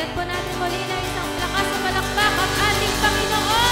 Bigyan po natin muli na isang lakas na palakpak ang ating Panginoon!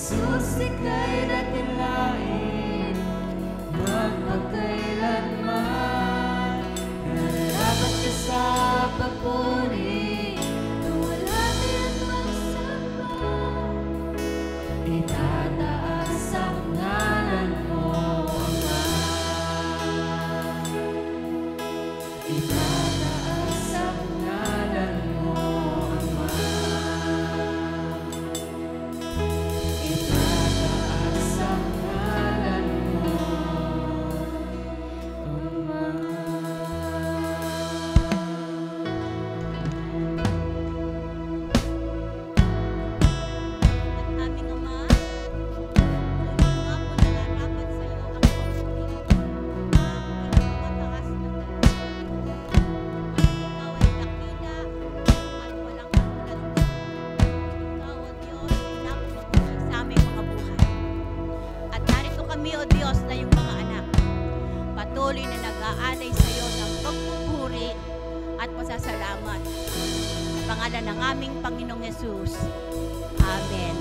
Jesus, ika'y natilain magpagkailanman. Narapat ka sa papuri, tuwalhati at magsamba. Itataas ang ngalan mo, Ama. Itataas ang ngalan mo, Ama. Itataas ang ngalan mo, Ama. At aming Ama, tunay nga po nararapat sa iyo ang papuri, ang pinakamataas na papuri. Ikaw ay dakila at walang katulad mo. Ikaw, O Diyos, ay napakabuti sa aming mga buhay. At narito kami, O Diyos, na yung mga anak, patuloy na nag-aalay sa iyo ng pagpupuri at pasasalamat. Sa pangalan ng aming Panginoong Yesus. Amen.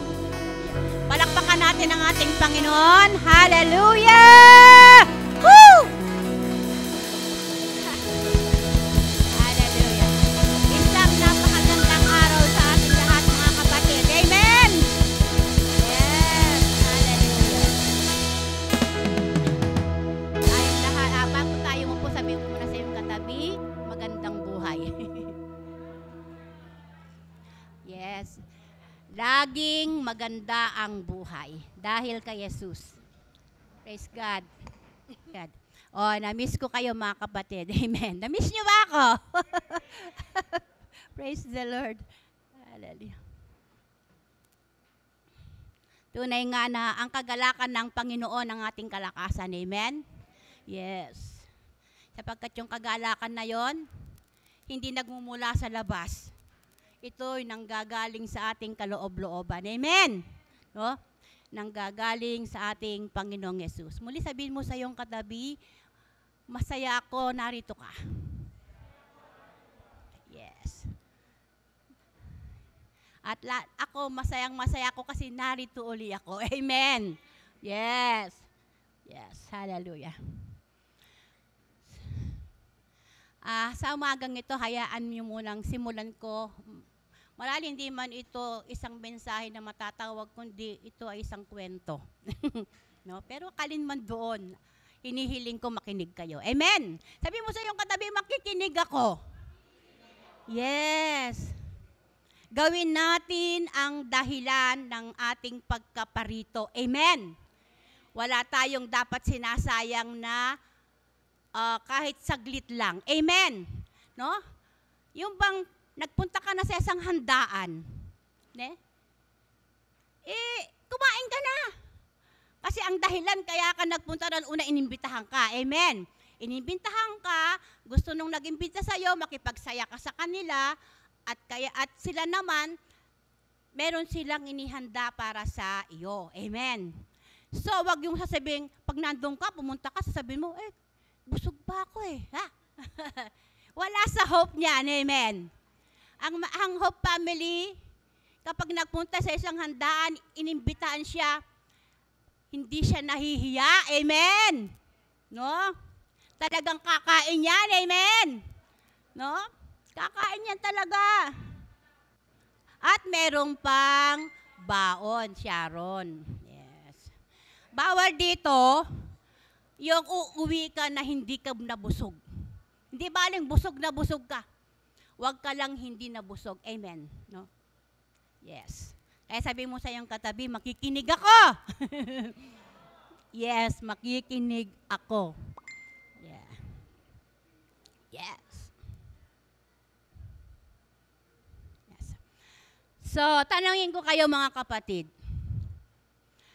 Palakpakan natin ang ating Panginoon. Hallelujah! Woo! Hallelujah. Isang napakagandang araw sa ating lahat, mga kapatid. Amen! Yes! Hallelujah. Tayong lahat, bago tayo mo po, sabihin ko muna sa iyong katabi, magandang buhay. Yes. Laging maganda ang buhay dahil kay Jesus. Praise God. God. Oh, na-miss ko kayo mga kapatid. Amen. Na-miss niyo ba ako? Praise the Lord. Hallelujah. Tunay nga na ang kagalakan ng Panginoon ang ating kalakasan. Amen? Yes. Sapagkat yung kagalakan na yon, hindi nagmumula sa labas. Ito'y nanggagaling sa ating kaloob-looban. Amen? No? Nanggagaling sa ating Panginoong Yesus. Muli sabihin mo sa iyong katabi, masaya ako, narito ka. Yes. At ako, masayang-masaya ako kasi narito uli ako. Amen? Yes. Yes. Hallelujah. Sa umagang ito, hayaan niyo munang simulan ko. Marahil hindi man ito isang mensahe na matatawag, kundi ito ay isang kwento. No? Pero kalin man doon, hinihiling ko makinig kayo. Amen! Sabi mo sa iyong katabi, makikinig ako. Yes! Gawin natin ang dahilan ng ating pagkaparito. Amen! Wala tayong dapat sinasayang na kahit saglit lang. Amen. No? Yung bang nagpunta ka na sa isang handaan, ne? Kumain ka na. Kasi ang dahilan kaya ka nagpunta doon, una inimbitahan ka. Amen. Inimbitahan ka, gusto nung nag-imbita sa iyo, makipagsaya ka sa kanila, at sila naman meron silang inihanda para sa iyo. Amen. So, wag yung sasabihin, pag nandun ka, pumunta ka, sasabihin mo, busog pa ako ha? Wala sa hope niyan, amen. Ang Hope Family, kapag nagpunta sa isang handaan, inimbitaan siya, hindi siya nahihiya, amen. No? Talagang kakain yan, amen. No? Kakain yan talaga. At merong pang baon, Sharon. Yes. Bawal dito, yung uuwi ka na hindi ka nabusog. Hindi baling busog na busog ka. Huwag ka lang hindi nabusog. Amen. No? Yes. Kaya sabi mo sa iyong katabi, makikinig ako. Yes, makikinig ako. Yeah. Yes. Yes. So, tanungin ko kayo mga kapatid.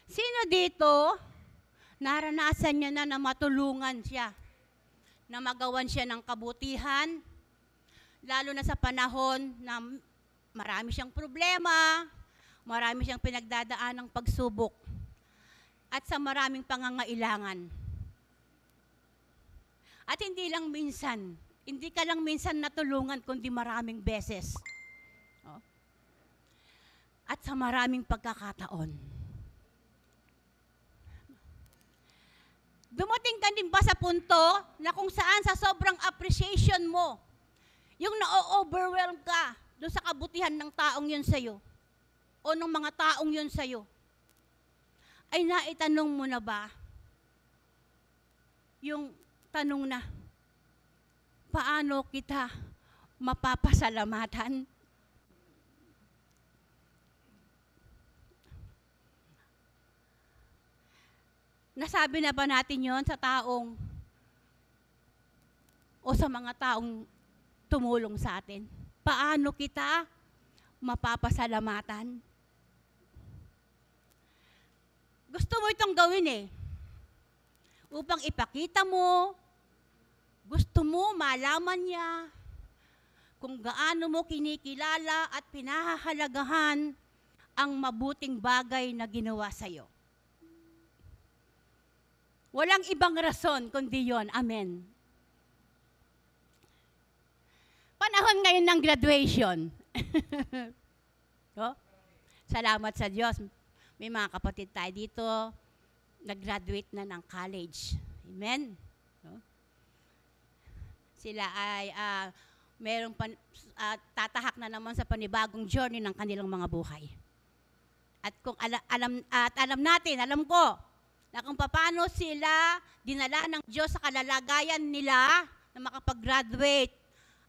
Sino dito naranasan niya na matulungan siya, na magawan siya ng kabutihan, lalo na sa panahon na marami siyang problema, marami siyang pinagdadaan ng pagsubok, at sa maraming pangangailangan. At hindi lang minsan, hindi ka lang minsan natulungan, kundi maraming beses. At sa maraming pagkakataon. Dumating ka din ba sa punto na kung saan sa sobrang appreciation mo, yung na-overwhelm ka doon sa kabutihan ng taong yun sa'yo o ng mga taong yun sa'yo, ay naitanong mo na ba yung tanong na, paano kita mapapasalamatan? Nasabi na ba natin yon sa taong o sa mga taong tumulong sa atin? Paano kita mapapasalamatan? Gusto mo itong gawin upang ipakita mo, gusto mo malaman niya kung gaano mo kinikilala at pinahahalagahan ang mabuting bagay na ginawa sa'yo. Walang ibang rason kundi yon. Amen. Panahon ngayon ng graduation. Salamat sa Diyos. May mga kapatid tayo dito, nag-graduate na ng college. Amen. Sila ay tatahak na naman sa panibagong journey ng kanilang mga buhay. At kung alam ko, na kung paano sila dinala ng Diyos sa kalalagayan nila na makapag-graduate,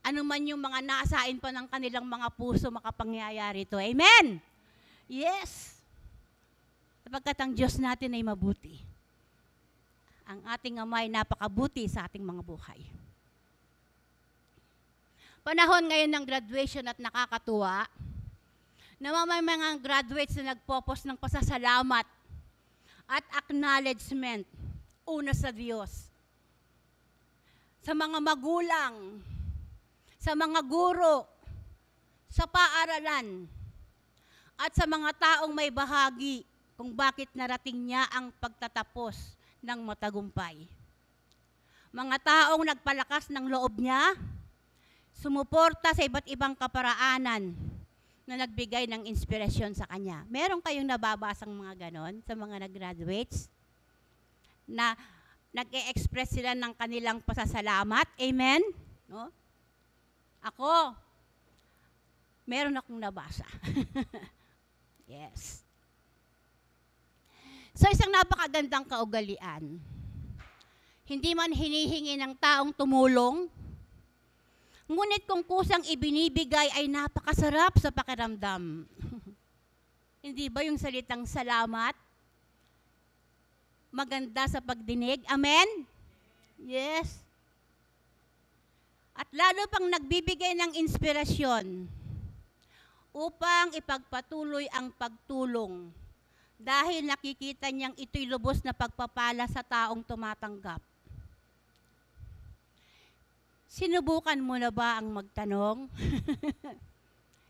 ano man yung mga nasain pa ng kanilang mga puso, makapangyayari ito. Amen? Yes. Sapagkat ang Diyos natin ay mabuti. Ang ating Ama ay napakabuti sa ating mga buhay. Panahon ngayon ng graduation at nakakatuwa, na may mga graduates na nagpopos ng pasasalamat at acknowledgement, una sa Diyos, sa mga magulang, sa mga guro, sa paaralan, at sa mga taong may bahagi kung bakit narating niya ang pagtatapos ng matagumpay. Mga taong nagpalakas ng loob niya, sumuporta sa iba't ibang kaparaanan na nagbigay ng inspirasyon sa kanya. Meron kayong nababasang mga ganon sa mga nag-graduates na nag-e-express sila ng kanilang pasasalamat? Amen? No? Ako, meron akong nabasa. Yes. So isang napakagandang kaugalian. Hindi man hinihingi ng taong tumulong, ngunit kung kusang ibinibigay ay napakasarap sa pakiramdam. Hindi ba yung salitang salamat? Maganda sa pagdinig. Amen? Yes. At lalo pang nagbibigay ng inspirasyon upang ipagpatuloy ang pagtulong dahil nakikita niyang ito'y lubos na pagpapala sa taong tumatanggap. Sinubukan mo na ba ang magtanong?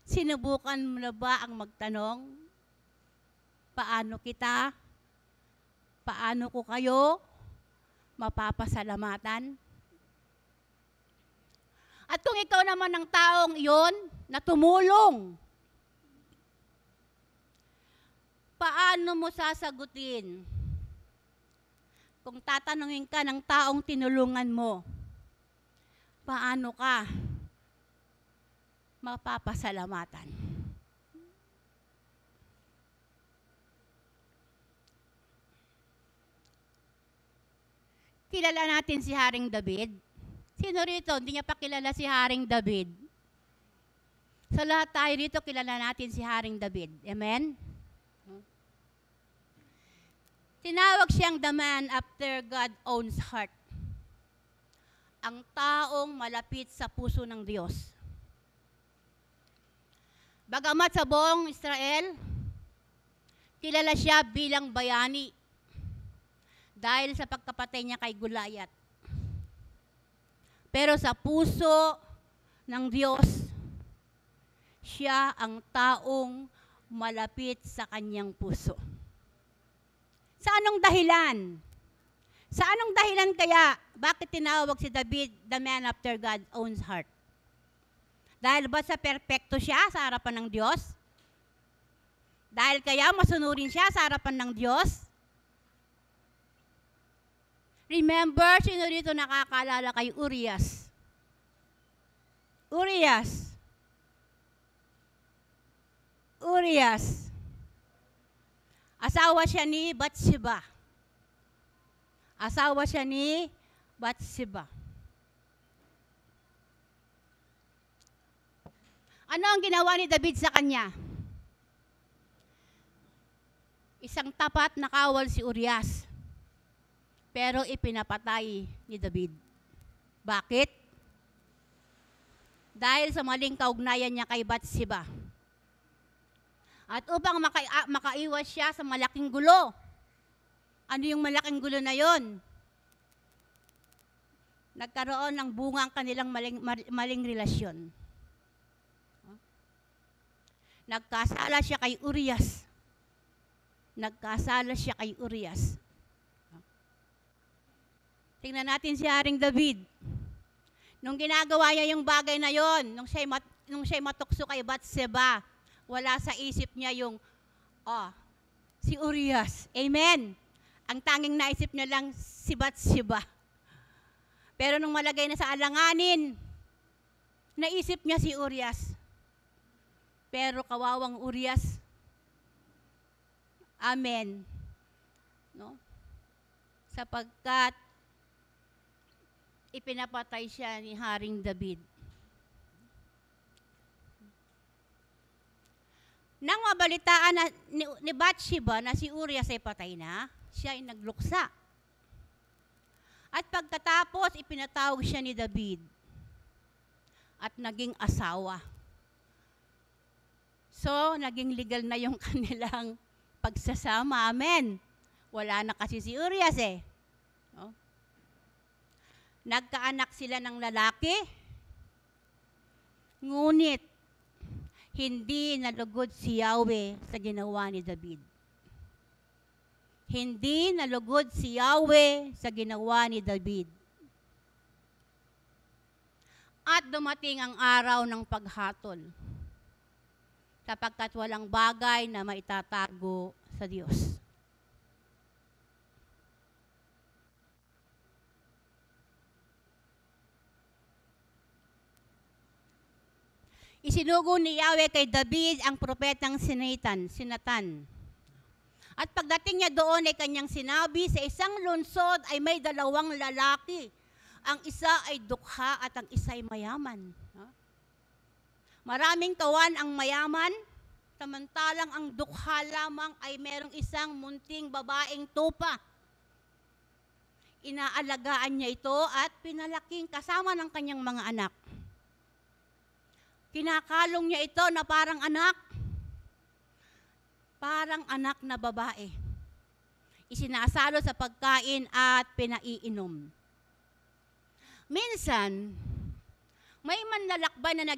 Sinubukan mo na ba ang magtanong? Paano kita? Paano ko kayo mapapasalamatan? At kung ikaw naman ang taong iyon na tumulong, paano mo sasagutin? Kung tatanungin ka ng taong tinulungan mo, paano ka mapapasalamatan? Kilala natin si Haring David. Sino rito? Hindi niya pa kilala si Haring David. Sa lahat tayo rito, kilala natin si Haring David. Amen? Tinawag siyang the man after God's own heart. Ang taong malapit sa puso ng Diyos. Bagamat sa buong Israel, kilala siya bilang bayani dahil sa pagkapatay niya kay Goliath. Pero sa puso ng Diyos, siya ang taong malapit sa kanyang puso. Sa anong dahilan? Sa anong dahilan kaya, bakit tinawag si David the man after God's own heart? Dahil ba sa perpekto siya sa harapan ng Diyos? Dahil kaya masunurin siya sa harapan ng Diyos? Remember, sino dito nakakaalala kay Urias? Urias. Urias. Asawa siya ni Bathsheba. Asawa siya ni Bathsheba. Ano ang ginawa ni David sa kanya? Isang tapat na kawal si Urias. Pero ipinapatay ni David. Bakit? Dahil sa maling kaugnayan niya kay Bathsheba. At upang makaiwas siya sa malaking gulo. Ano yung malaking gulo na yon? Nagkaroon ng bunga ang kanilang maling relasyon. Nagkasala siya kay Urias. Nagkasala siya kay Urias. Tingnan natin si Haring David. Nung ginagawa niya yung bagay na yon, nung siya'y matukso kay Bathsheba, wala sa isip niya yung, si Urias. Amen. Ang tanging naisip niya lang si Bathsheba. Pero nung malagay na sa alanganin, naisip niya si Urias. Pero kawawang Urias, amen. No? Sapagkat ipinapatay siya ni Haring David. Nang mabalitaan ni Bathsheba na si Urias ay patay na, siya ay nagluksa. At pagkatapos, ipinatawag siya ni David at naging asawa. So, naging legal na yung kanilang pagsasama. Amen. Wala na kasi si Urias eh. No? Nagkaanak sila ng lalaki, ngunit hindi nalugod si Yahweh sa ginawa ni David. Hindi nalugod si Yahweh sa ginawa ni David. At dumating ang araw ng paghatol, sapagkat walang bagay na maitatago sa Diyos. Isinugo ni Yahweh kay David ang propetang Sinatan. At pagdating niya doon ay kanyang sinabi, sa isang lungsod ay may dalawang lalaki. Ang isa ay dukha at ang isa ay mayaman. Maraming kawan ang mayaman, samantalang ang dukha lamang ay merong isang munting babaeng tupa. Inaalagaan niya ito at pinalaking kasama ng kanyang mga anak. Kinakalong niya ito na parang anak na babae. Isinasalo sa pagkain at pinaiinom. Minsan, may manlalakbay na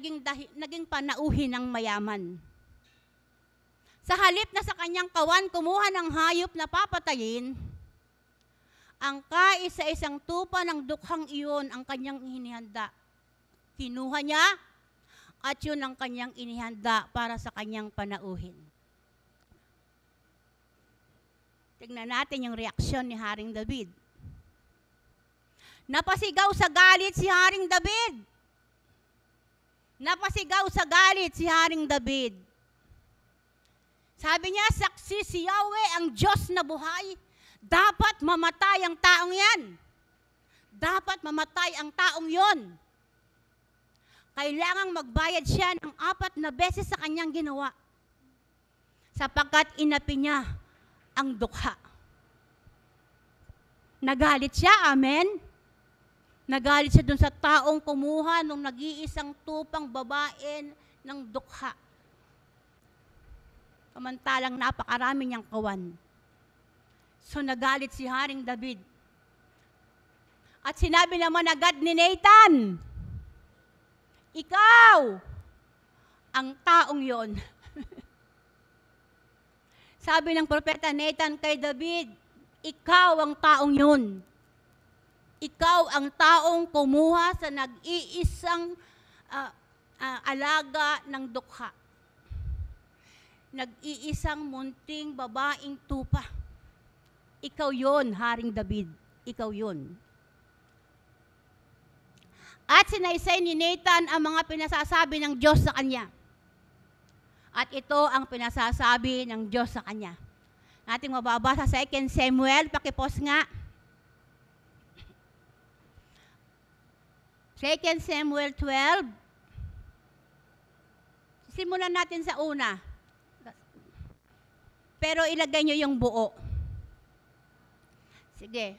naging panauhin ng mayaman. Sa halip na sa kanyang kawan kumuha ng hayop na papatayin, ang kaisa-isang tupa ng dukhang iyon ang kanyang inihanda. Kinuha niya at yun ang kanyang inihanda para sa kanyang panauhin. Tignan natin yung reaksyon ni Haring David. Napasigaw sa galit si Haring David. Napasigaw sa galit si Haring David. Sabi niya, saksi si Yahweh ang Diyos na buhay. Dapat mamatay ang taong yan. Dapat mamatay ang taong yon. Kailangang magbayad siya ng 4 na beses sa kanyang ginawa. Sapagkat inapi niya ang dukha. Nagalit siya, amen? Nagalit siya dun sa taong kumuha nung nag-iisang tupang babae ng dukha. Samantalang napakarami niyang kawan. So nagalit si Haring David. At sinabi naman agad ni Nathan, ikaw ang taong yon. Sabi ng propeta Nathan kay David, ikaw ang taong yun. Ikaw ang taong kumuha sa nag-iisang alaga ng dukha. Nag-iisang munting babaeng tupa. Ikaw yon, Haring David. ikaw yun. At sinaysay ni Nathan ang mga pinasasabi ng Diyos sa kanya. At ito ang pinasasabi ng Diyos sa kanya. Nating mababasa sa 2 Samuel, pakipos nga. 2 Samuel 12. Simulan natin sa una. Pero ilagay nyo yung buo. Sige.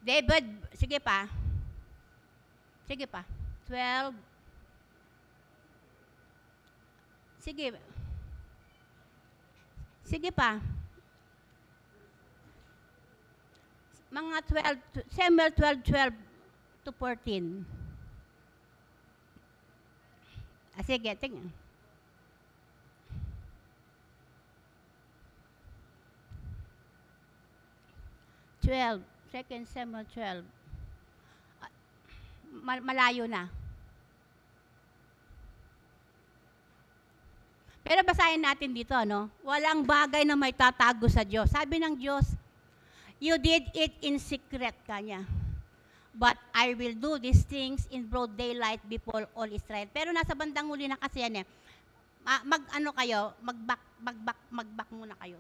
David, sige pa. Sige pa. 12. Sige. Sige pa. Mga 12, Samuel 12 to 14. Sige, tingnan. 12, 2 Samuel 12. Malayo na. Pero basahin natin dito, no? Walang bagay na may tatago sa Diyos. Sabi ng Diyos, you did it in secret, kanya. But I will do these things in broad daylight before all Israel. Pero nasa bandang huli na kasi yan eh. Mag-back muna kayo.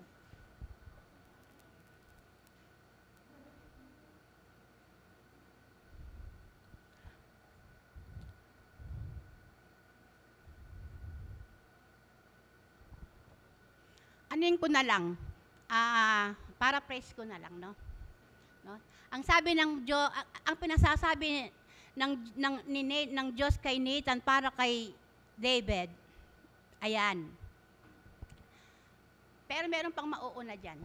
Anin ko na lang, paraphrase ko na lang, no? Ang sabi ng Diyos, ang pinasasabi ng Diyos kay Nathan para kay David, ayan. Pero meron pang mauuna dyan.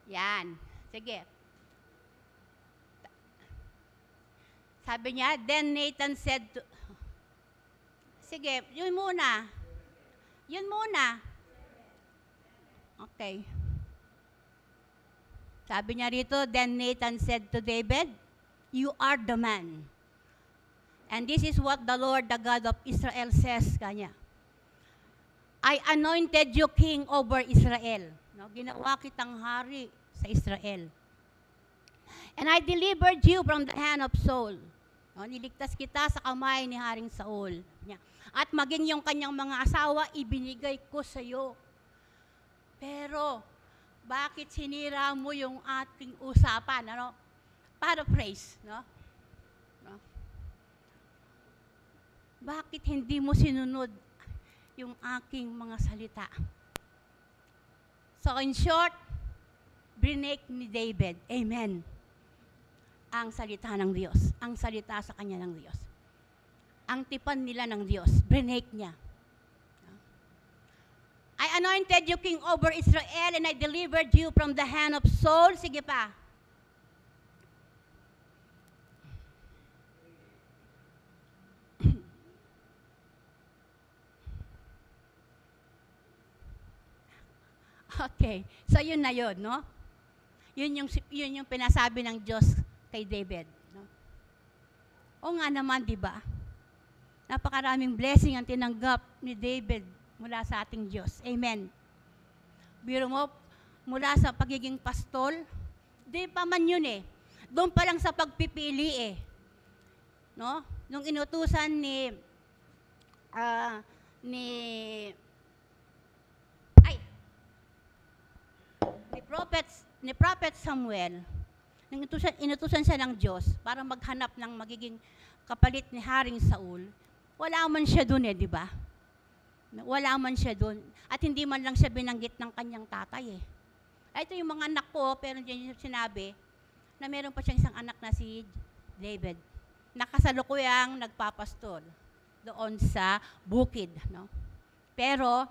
Yan. Sige. Sabi niya, then Nathan said to, sige, yun muna. Yun muna. Okay. Sabi niya rito, then Nathan said to David, you are the man. And this is what the Lord, the God of Israel says, kanya. I anointed you king over Israel. No, ginawa kitang hari sa Israel. And I delivered you from the hand of Saul. No, niligtas kita sa kamay ni Haring Saul. At maging yung kanyang mga asawa, ibinigay ko sa iyo. Pero, bakit sinira mo yung ating usapan? Ano? Paraphrase, no? No? Bakit hindi mo sinunod yung aking mga salita? So, in short, brinake ni David. Amen. Ang salita ng Diyos. Ang salita sa kanya ng Diyos. Ang tipan nila ng Diyos. Brinake niya. I anointed you king over Israel and I delivered you from the hand of Saul. Sige pa. Okay. So yun na yun, no? Yun yung pinasabi ng Diyos kay David, no? O nga naman, di ba? Napakaraming blessing ang tinanggap ni David mula sa ating Diyos. Amen. Biro mo, mula sa pagiging pastol, di pa man yun eh. Doon pa lang sa pagpipili eh. No? Nung inutusan ni Prophet Samuel, nung inutusan siya ng Diyos para maghanap ng magiging kapalit ni Haring Saul, wala man siya doon eh, di ba? Wala man siya doon. At hindi man lang siya binanggit ng kanyang tatay eh. Ito yung mga anak ko, pero diyan sinabi na meron pa siyang isang anak na si David. Nakasalukuyang nagpapastol doon sa bukid. No? Pero,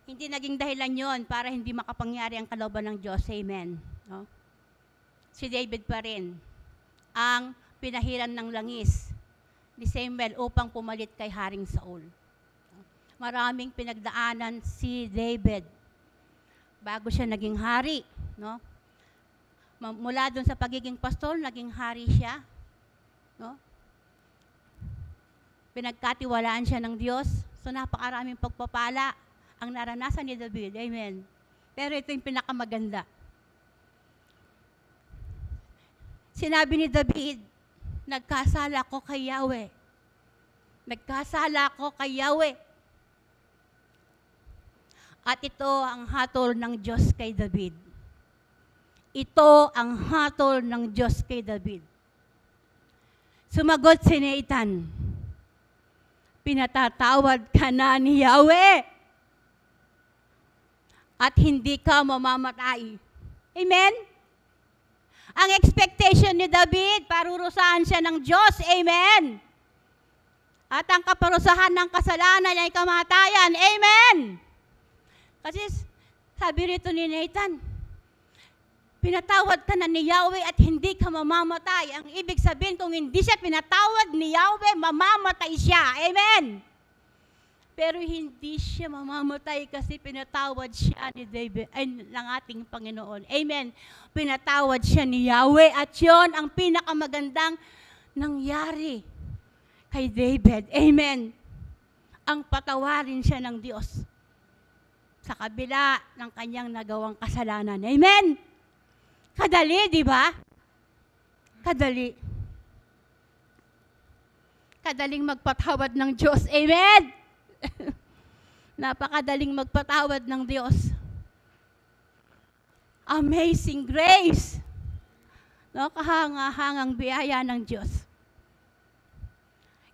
hindi naging dahilan yon para hindi makapangyari ang kalooban ng Diyos. Amen. No? Si David pa rin ang pinahiran ng langis ni Samuel upang pumalit kay Haring Saul. Maraming pinagdaanan si David bago siya naging hari. No? Mula doon sa pagiging pastor, naging hari siya. No? Pinagkatiwalaan siya ng Diyos. So napakaraming pagpapala ang naranasan ni David. Amen. Pero ito yung pinakamaganda. Sinabi ni David, nagkasala ko kay Yahweh. Nagkasala ko kay Yahweh. At ito ang hatol ng Diyos kay David. Ito ang hatol ng Diyos kay David. Sumagot si Nathan, pinatatawad ka na ni Yahweh at hindi ka mamamatay. Amen? Ang expectation ni David, parurusahan siya ng Diyos. Amen? At ang kaparusahan ng kasalanan ay kamatayan. Amen? Kasi sabi rito ni Nathan, pinatawad ka na ni Yahweh at hindi ka mamamatay. Ang ibig sabihin, kung hindi siya pinatawad ni Yahweh, mamamatay siya. Amen? Pero hindi siya mamamatay kasi pinatawad siya ni David, ng ating Panginoon. Amen? Pinatawad siya ni Yahweh at yon ang pinakamagandang nangyari kay David. Amen? Ang patawarin siya ng Diyos sa kabila ng kanyang nagawang kasalanan. Amen? Kadali, di ba? Kadali. Kadaling magpatawad ng Diyos. Amen? Napakadaling magpatawad ng Diyos. Amazing grace. No, kahanga-hangang biyaya ng Diyos.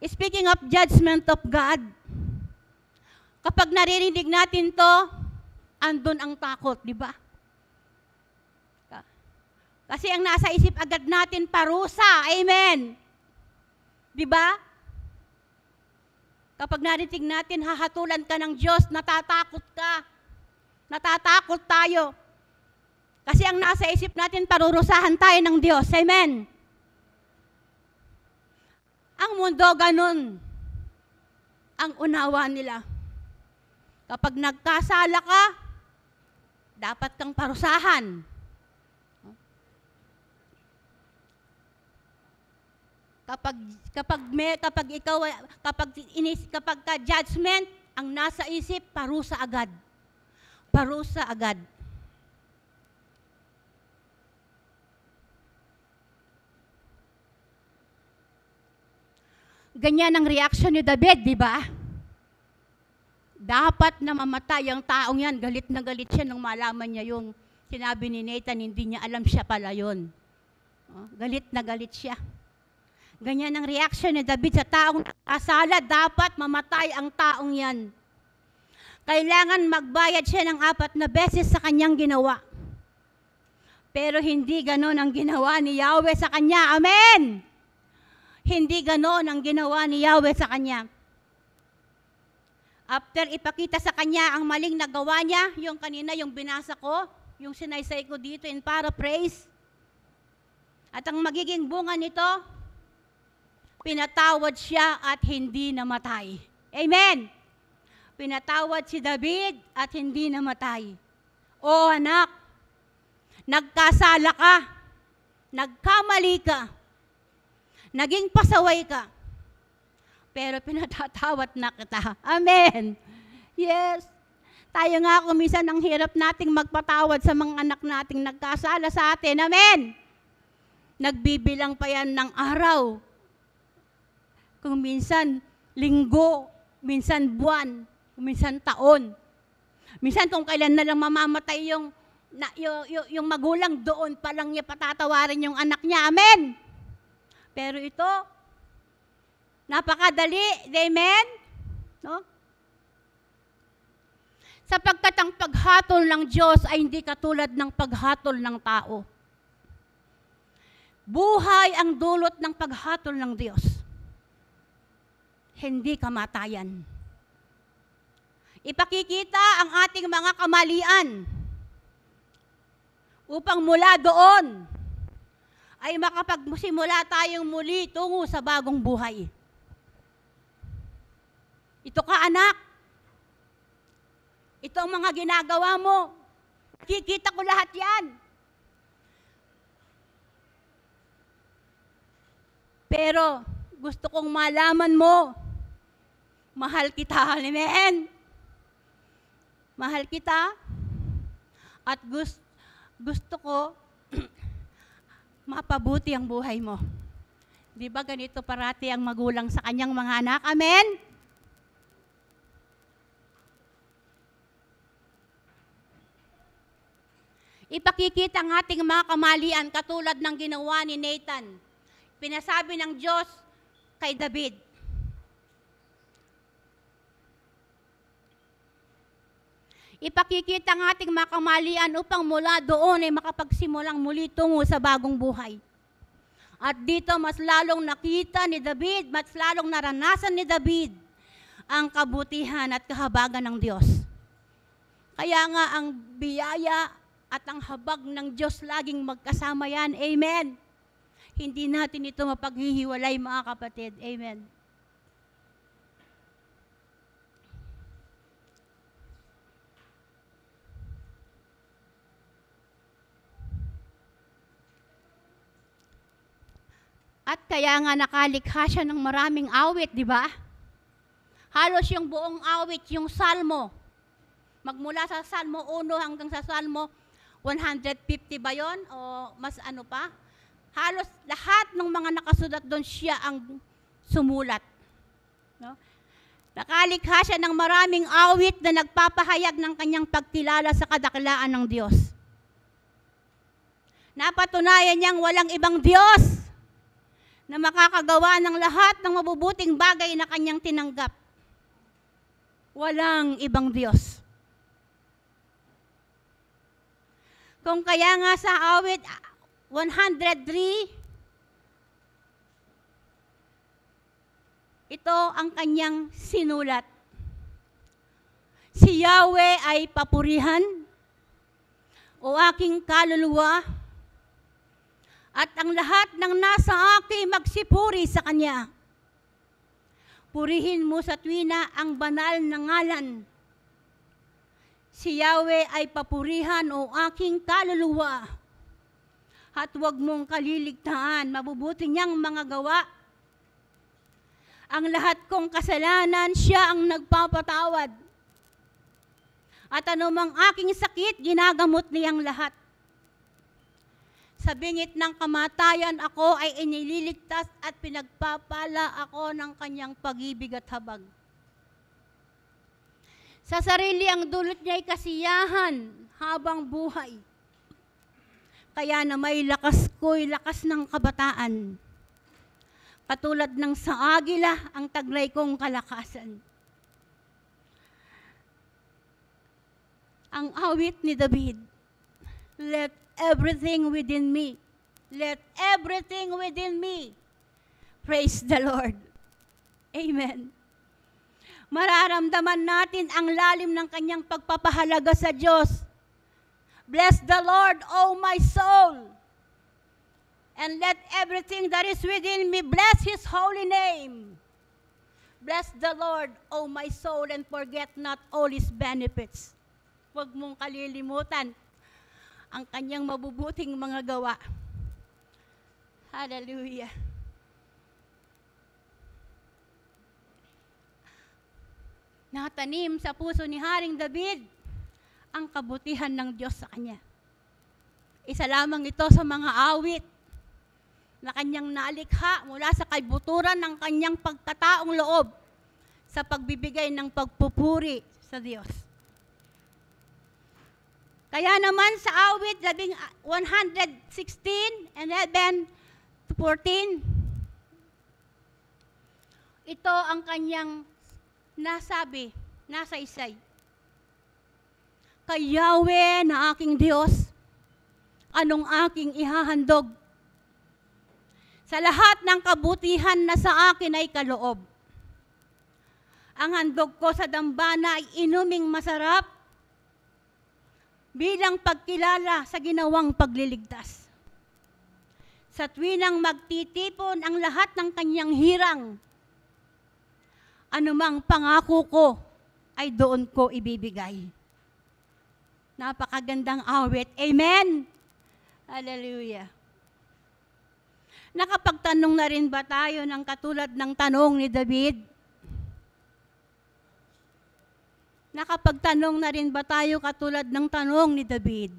Speaking of judgment of God, kapag naririnig natin to, andun ang takot, di ba? Kasi ang nasa isip agad natin, parusa. Amen. Di ba? Kapag narinig natin, hahatulan ka ng Diyos, natatakot ka. Natatakot tayo. Kasi ang nasa isip natin, parurusahan tayo ng Diyos. Amen. Ang mundo, ganun. Ang unawa nila. Kapag nagkasala ka, dapat kang parusahan. Kapag ka judgment, ang nasa isip, parusa agad. Parusa agad. Ganyan ang reaction ni David, di ba? Dapat na mamatay ang taong yan. Galit na galit siya nung malaman niya yung sinabi ni Nathan, hindi niya alam siya pala yun. Galit na galit siya. Ganyan ang reaction ni David sa taong nakasala. Dapat mamatay ang taong yan. Kailangan magbayad siya ng 4 na beses sa kanyang ginawa. Pero hindi ganon ang ginawa ni Yahweh sa kanya. Amen! Hindi ganon ang ginawa ni Yahweh sa kanya. After ipakita sa kanya ang maling nagawa niya, yung kanina, yung binasa ko, yung sinaysay ko dito in paraphrase. At ang magiging bunga nito, pinatawad siya at hindi namatay. Amen! Pinatawad si David at hindi namatay. O anak, nagkasala ka, nagkamali ka, naging pasaway ka, pero pinatatawad na kita. Amen! Yes! Tayo nga kung minsan ang hirap nating magpatawad sa mga anak nating nagkasala sa atin. Amen! Nagbibilang pa yan ng araw. Kung minsan linggo, minsan buwan, minsan taon. Minsan kung kailan na lang mamamatay yung magulang, doon pa lang niya patatawarin yung anak niya. Amen? Pero ito, napakadali. Amen? No? Sapagkat ang paghatol ng Diyos ay hindi katulad ng paghatol ng tao. Buhay ang dulot ng paghatol ng Diyos. Hindi kamatayan. Ipakikita ang ating mga kamalian upang mula doon ay makapagsimula tayong muli tungo sa bagong buhay. Ito ka, anak. Ito ang mga ginagawa mo. Kikita ko lahat yan. Pero gusto kong malaman mo, mahal kita. Amen? Mahal kita. At gusto ko mapabuti ang buhay mo. Di ba ganito parati ang magulang sa kanyang mga anak? Amen? Ipakikita ang ating mga kamalian katulad ng ginawa ni Nathan. Pinasabi ng Diyos kay David. Ipakikita ang ating mga kamalian upang mula doon ay makapagsimulang muli tungo sa bagong buhay. At dito mas lalong nakita ni David, mas lalong naranasan ni David ang kabutihan at kahabagan ng Diyos. Kaya nga ang biyaya at ang habag ng Diyos laging magkasama yan. Amen. Hindi natin ito mapaghihiwalay, mga kapatid. Amen. At kaya nga nakalikha siya ng maraming awit, di ba? Halos yung buong awit, yung salmo. Magmula sa Salmo 1 hanggang sa Salmo 150 ba yun? O mas ano pa? Halos lahat ng mga nakasulat doon siya ang sumulat. No? Nakalikha siya ng maraming awit na nagpapahayag ng kanyang pagkilala sa kadakilaan ng Diyos. Napatunayan niyang walang ibang Diyos na makakagawa ng lahat ng mabubuting bagay na kanyang tinanggap. Walang ibang Diyos. Kung kaya nga sa awit 103, ito ang kanyang sinulat. Si Yahweh ay papurihan, o aking kaluluwa, at ang lahat ng nasa akin magsipuri sa Kanya. Purihin mo sa tuwina ang banal na ngalan. Si Yahweh ay papurihan, o aking kaluluwa, at huwag mong kaliligtaan mabubuti niyang mga gawa. Ang lahat kong kasalanan, siya ang nagpapatawad. At anumang aking sakit, ginagamot niyang lahat. Sa bingit ng kamatayan ako ay inililigtas at pinagpapala ako ng kanyang pag-ibig at habag. Sa sarili ang dulot niya ay kasiyahan habang buhay. Kaya na may lakas ko'y lakas ng kabataan. Katulad ng sa agila ang taglay kong kalakasan. Ang awit ni David, let everything within me, let everything within me praise the Lord. Amen. Mararamdaman natin ang lalim ng kanyang pagpapahalaga sa Diyos. Bless the Lord, O my soul, and let everything that is within me bless His holy name. Bless the Lord, O my soul, and forget not all His benefits. Huwag mong kalilimutan ang kanyang mabubuting mga gawa. Hallelujah. Natanim sa puso ni Haring David ang kabutihan ng Diyos sa kanya. Isa lamang ito sa mga awit na kanyang nalikha mula sa kaibuturan ng kanyang pagkataong loob sa pagbibigay ng pagpupuri sa Diyos. Kaya naman sa awit 116 and 11-14, ito ang kanyang nasabi, nasaysay. Kay Yahweh na aking Diyos, anong aking ihahandog? Sa lahat ng kabutihan na sa akin ay kaloob. Ang handog ko sa dambana ay inuming masarap bilang pagkilala sa ginawang pagliligtas. Sa tuwinang magtitipon ang lahat ng kanyang hirang, anumang pangako ko ay doon ko ibibigay. Napakagandang awit. Amen? Hallelujah. Nakapagtanong na rin ba tayo ng katulad ng tanong ni David? Nakapagtanong na rin ba tayo katulad ng tanong ni David?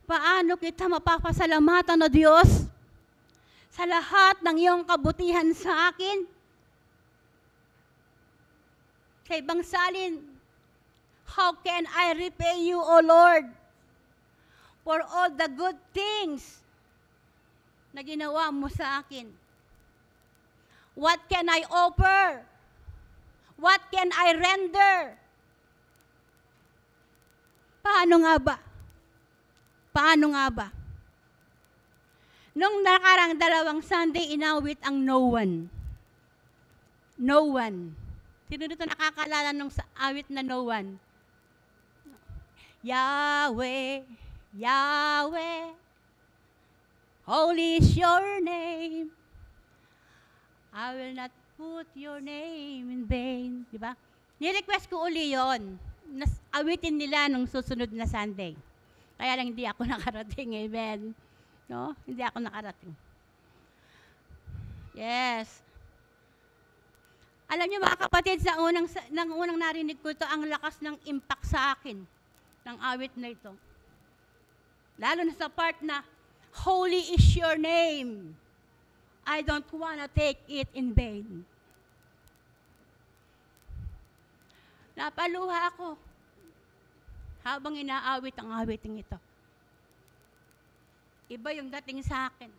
Paano kita mapapasalamatan o Diyos sa lahat ng iyong kabutihan sa akin? Sa ibang salin, how can I repay you, O Lord, for all the good things na ginawa mo sa akin? What can I offer? What can I render? Paano nga ba? Paano nga ba? Nung nakarang 2 Sunday, inawit ang No One. No One. Sino dito nakakaalala nung awit na No One? Yahweh, Yahweh, holy is your name. I will not put your name in vain. Diba? Ni-request ko uli yun. Awitin nila nung susunod na Sunday. Kaya lang hindi ako nakarating. Amen. No? Hindi ako nakarating. Yes. Alam niyo mga kapatid, nang unang narinig ko ito, ang lakas ng impact sa akin ng awit na ito. Lalo na sa part na, holy is your name. I don't wanna take it in vain. Napaluha ako habang inaawit ang awiting ito. Iba yung dating sa akin.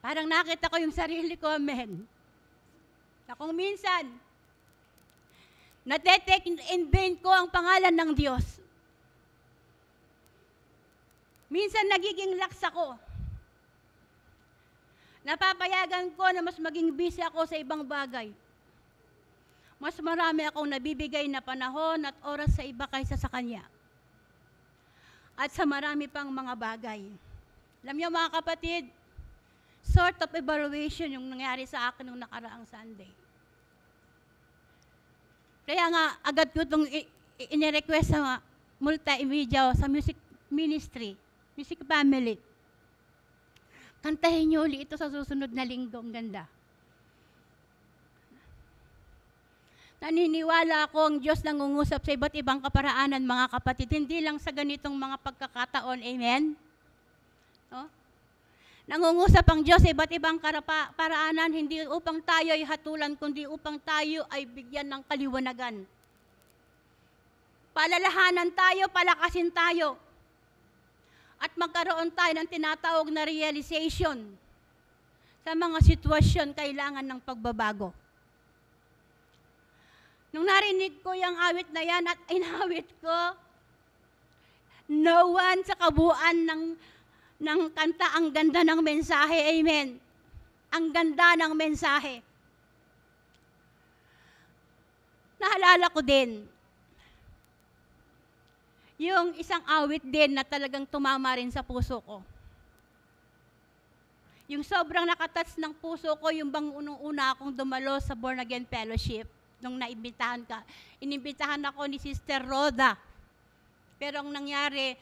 Parang nakita ko yung sarili ko, amen. Na kung minsan, natetake in vain ko ang pangalan ng Diyos. Minsan nagiging lax ako. Napapayagan ko na mas maging busy ako sa ibang bagay. Mas marami akong nabibigay na panahon at oras sa iba kaysa sa Kanya. At sa marami pang mga bagay. Alam niyo mga kapatid, sort of evaluation yung nangyari sa akin nung nakaraang Sunday. Kaya nga, agad ko itong inirequest sa multimedia, sa music ministry, music family. Kantahin niyo ulit ito sa susunod na linggo. Ang ganda. Naniniwala ako ang Diyos nangungusap sa iba't ibang kaparaanan, mga kapatid. Hindi lang sa ganitong mga pagkakataon. Amen? No? Nangungusap ang Diyos sa iba't ibang paraanan, hindi upang tayo ay hatulan, kundi upang tayo ay bigyan ng kaliwanagan. Palalahanan tayo, palakasin tayo. At magkaroon tayo ng tinatawag na realization sa mga sitwasyon kailangan ng pagbabago. Nung narinig ko yung awit na yan at inawit ko, no one sa kabuuan ng kanta, ang ganda ng mensahe, amen. Ang ganda ng mensahe. Naalala ko din, yung isang awit din na talagang tumama rin sa puso ko. Yung sobrang nakatouch ng puso ko, yung bang unang-una akong dumalo sa Born Again Fellowship, nung inimbitahan ako ni Sister Rhoda. Pero ang nangyari,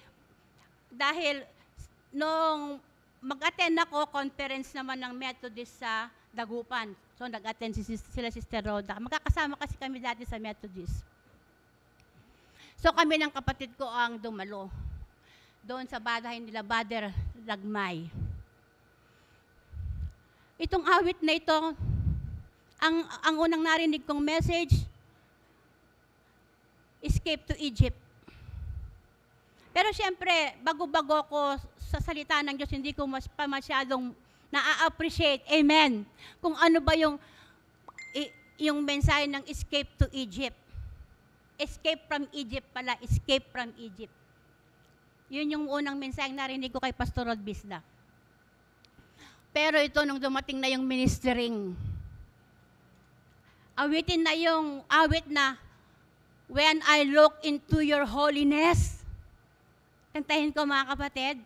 dahil nung mag-attend ako, conference naman ng Methodist sa Dagupan. So nag-attend sila Sister Rhoda. Magkakasama kasi kami dati sa Methodist. So kami ng kapatid ko ang dumalo. Doon sa badahin nila, Bader Lagmay. Itong awit na ito, ang unang narinig kong message, escape to Egypt. Pero siyempre, bago-bago ko sa salita ng Diyos, hindi ko masyadong na-appreciate, amen, kung ano ba yung mensahe ng escape to Egypt. Escape from Egypt pala, escape from Egypt. Yun yung unang mensahe narinig ko kay Pastor Rod Bisda. Pero ito, nung dumating na yung ministering, awitin na yung awit na, when I look into your holiness. Kantahin ko mga kapatid.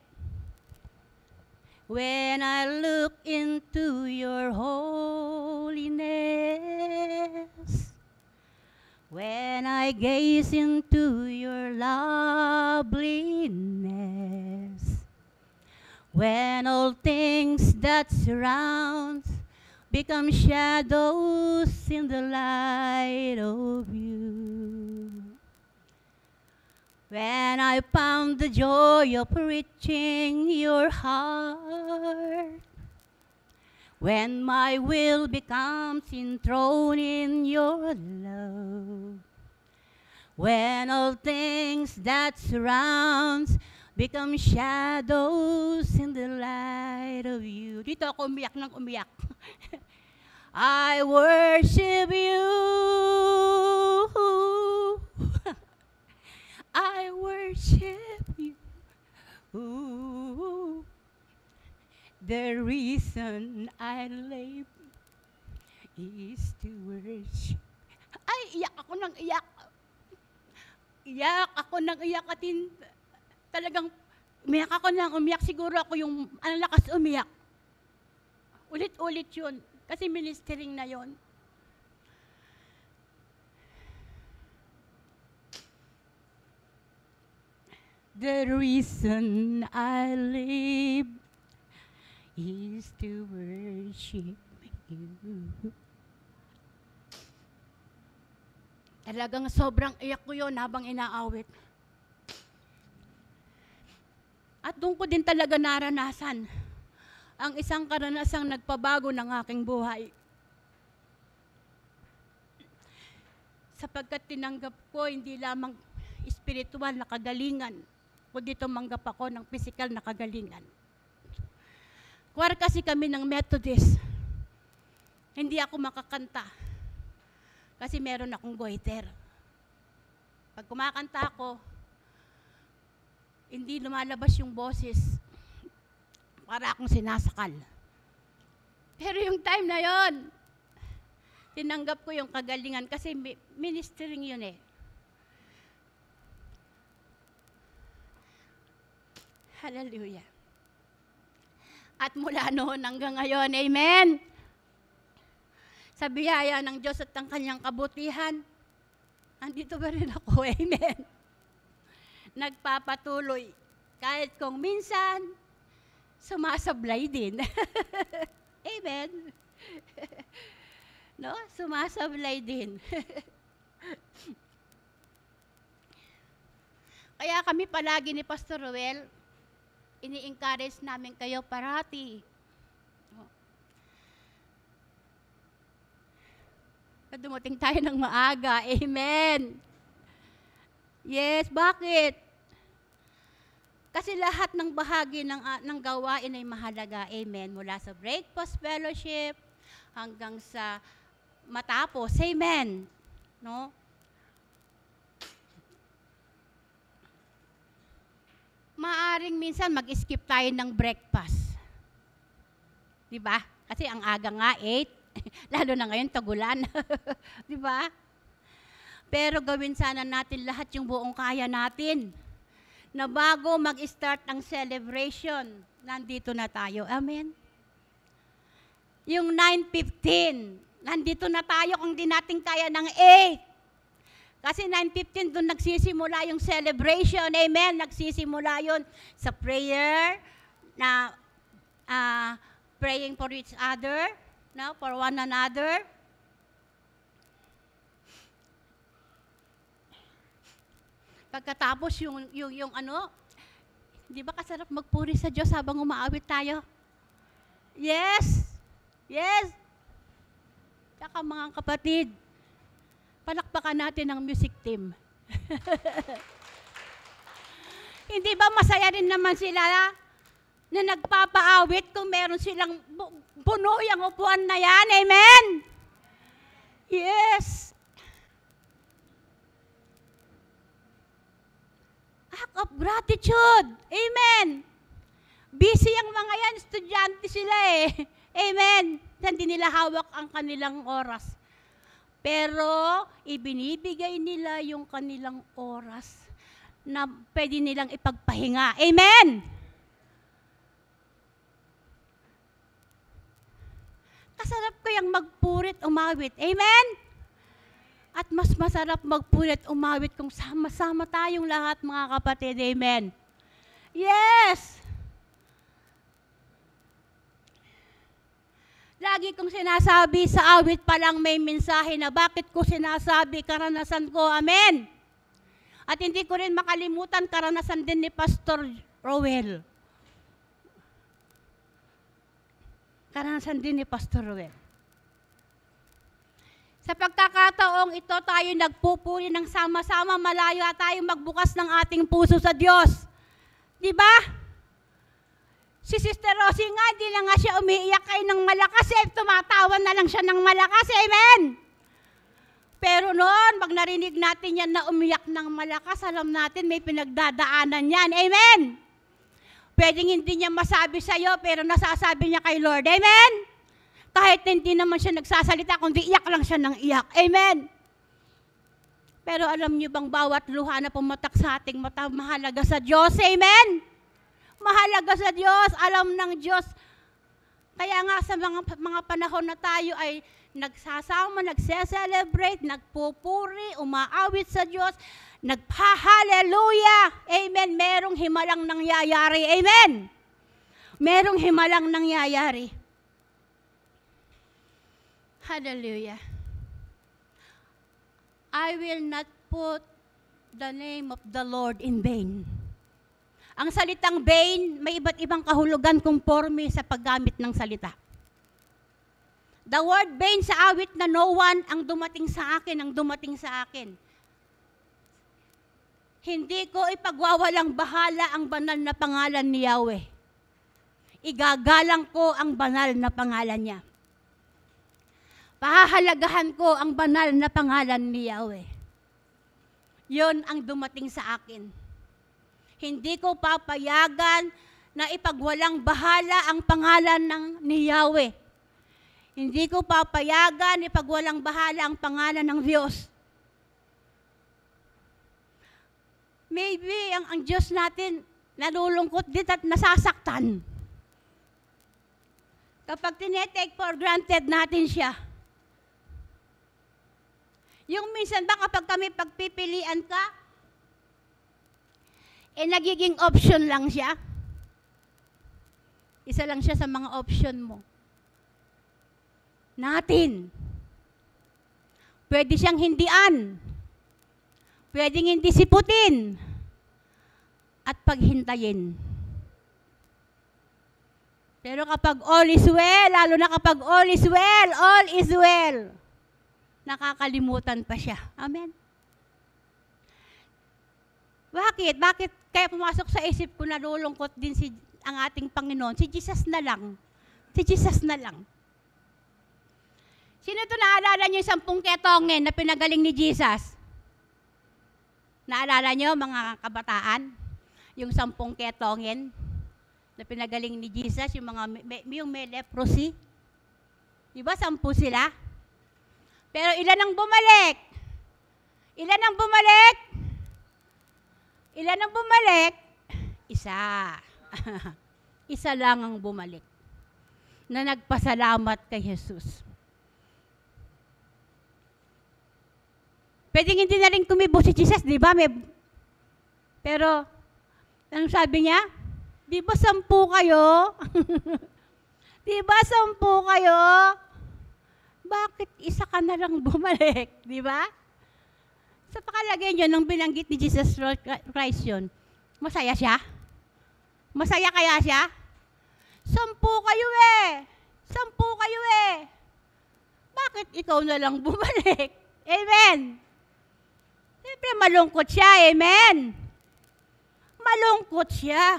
When I look into your holiness, when I gaze into your loveliness, when all things that surround become shadows in the light of you. When When I found the joy of reaching your heart, when my will becomes enthroned in your love, when all things that surrounds become shadows in the light of you. Dito ako umiyak ng umiyak. I worship you. I worship you. The reason I live is to worship. Ay, iyak ako ng iyak. Iyak ako ng iyak at talagang umiyak ako ng umiyak. Siguro ako yung ang lakas umiyak. Ulit-ulit yun. Kasi ministering na yun. The reason I live is to worship you. Talagang sobrang iyak ko yun habang inaawit. At doon ko din talaga naranasan ang isang karanasang nagpabago ng aking buhay. Sapagkat tinanggap ko hindi lamang espiritual na kagalingan, kundi tumanggap ako ng physical na kagalingan. Kuwari kasi kami ng Methodist, hindi ako makakanta kasi meron akong goiter. Pag kumakanta ako, hindi lumalabas yung boses para akong sinasakal. Pero yung time na yon, tinanggap ko yung kagalingan kasi ministering yun eh. Hallelujah. At mula noon hanggang ngayon, amen. Sa biyaya ng Diyos at ng kanyang kabutihan, andito ba rin ako, amen. Nagpapatuloy. Kahit kung minsan, sumasablay din. Amen. No? Sumasablay din. Kaya kami palagi ni Pastor Ruel, ini-encourage namin kayo parati. Dumating tayo ng maaga. Amen. Yes, bakit? Kasi lahat ng bahagi ng gawain ay mahalaga. Amen. Mula sa breakfast fellowship hanggang sa matapos. Amen. No? Maaring minsan mag-skip tayo ng breakfast. Di ba? Kasi ang aga nga 8. Lalo na ngayon, tagulan. Di ba? Pero gawin sana natin lahat yung buong kaya natin. Na bago mag-start ang celebration, nandito na tayo. Amen? Yung 9:15, nandito na tayo kung di natin kaya ng 8. Kasi 9:15 doon nagsisimula yung celebration. Amen? Nagsisimula yun sa prayer, na praying for each other, no, for one another. Pagkatapos yung ano, di ba kasarap magpuri sa Diyos habang umaawit tayo? Yes! Yes! Saka mga kapatid, palakpakan natin ang music team. Hindi ba masaya rin naman sila na nagpapaawit kung meron silang puno yung upuan na yan? Amen? Yes! Act of gratitude. Amen. Busy ang mga yan, estudyante sila eh. Amen. Hindi nila hawak ang kanilang oras. Pero ibinibigay nila yung kanilang oras na pwede nilang ipagpahinga. Amen. Kasarap kayang magpurit, umawit. Amen. At mas masarap magpurit, umawit kung sama-sama tayong lahat, mga kapatid. Amen. Yes! Lagi kong sinasabi, sa awit pa lang may mensahe na bakit ko sinasabi, karanasan ko. Amen. At hindi ko rin makalimutan karanasan din ni Pastor Rowel. Karanasan din ni Pastor Rowel. Sa pagkakataong ito, tayo nagpupuri ng sama-sama, malayo tayo magbukas ng ating puso sa Diyos. Di ba? Si Sister Rosie nga, di lang nga siya umiiyak kayo ng malakas, tumatawa na lang siya ng malakas, amen? Pero noon, pag narinig natin yan na umiyak ng malakas, alam natin may pinagdadaanan yan, amen? Pwedeng hindi niya masabi sa'yo, pero nasasabi niya kay Lord, amen? Kahit hindi naman siya nagsasalita, kundi iyak lang siya ng iyak, amen? Pero alam niyo bang bawat luha na pumatak sa ating mata, mahalaga sa Diyos, amen? Mahalaga sa Diyos, alam ng Diyos. Kaya nga sa mga panahon na tayo ay nagsasama, nagse-celebrate, nagpupuri, umaawit sa Diyos, nagpa-hallelujah, amen, merong himalang nangyayari, amen. Merong himalang nangyayari. Hallelujah. I will not put the name of the Lord in vain. Ang salitang vain, may iba't ibang kahulugan conforme sa paggamit ng salita. The word vain sa awit na no one ang dumating sa akin. Hindi ko ipagwawalang bahala ang banal na pangalan ni Yahweh. Igagalang ko ang banal na pangalan niya. Pahahalagahan ko ang banal na pangalan ni Yahweh. Yon ang dumating sa akin. Hindi ko papayagan na ipagwalang bahala ang pangalan ni Yahweh. Hindi ko papayagan ipagwalang bahala ang pangalan ng Diyos. Maybe ang Diyos natin nalulungkot din at nasasaktan. Kapag tinetake for granted natin siya. Yung minsan ba kapag kami pagpipilian ka, nagiging option lang siya. Isa lang siya sa mga option mo. Natin. Pwede siyang hindian. Pwedeng hindi siputin. At paghintayin. Pero kapag all is well, lalo na kapag all is well, nakakalimutan pa siya. Amen. Bakit? Bakit kaya pumasok sa isip ko nalulungkot din ang ating Panginoon? Si Jesus na lang. Si Jesus na lang. Sino ito naalala niyo yung 10 ketongin na pinagaling ni Jesus? Naalala niyo mga kabataan? Yung 10 ketongin na pinagaling ni Jesus, yung may leprosy. Diba 10 sila? Pero ilan ang bumalik? Ilan ang bumalik? Ilan ang bumalik? Isa. Isa lang ang bumalik na nagpasalamat kay Jesus. Pwedeng hindi na rin kumibo si Jesus, di ba? Pero, anong sabi niya? Di ba 10 kayo? Di ba 10 kayo? Bakit isa ka na lang bumalik? Di ba? Sa pakalagay niyo, nung binanggit ni Jesus Christ yun, masaya siya? Masaya kaya siya? 10 kayo eh! 10 kayo eh! Bakit ikaw na lang bumalik? Amen! Siyempre malungkot siya, amen! Malungkot siya.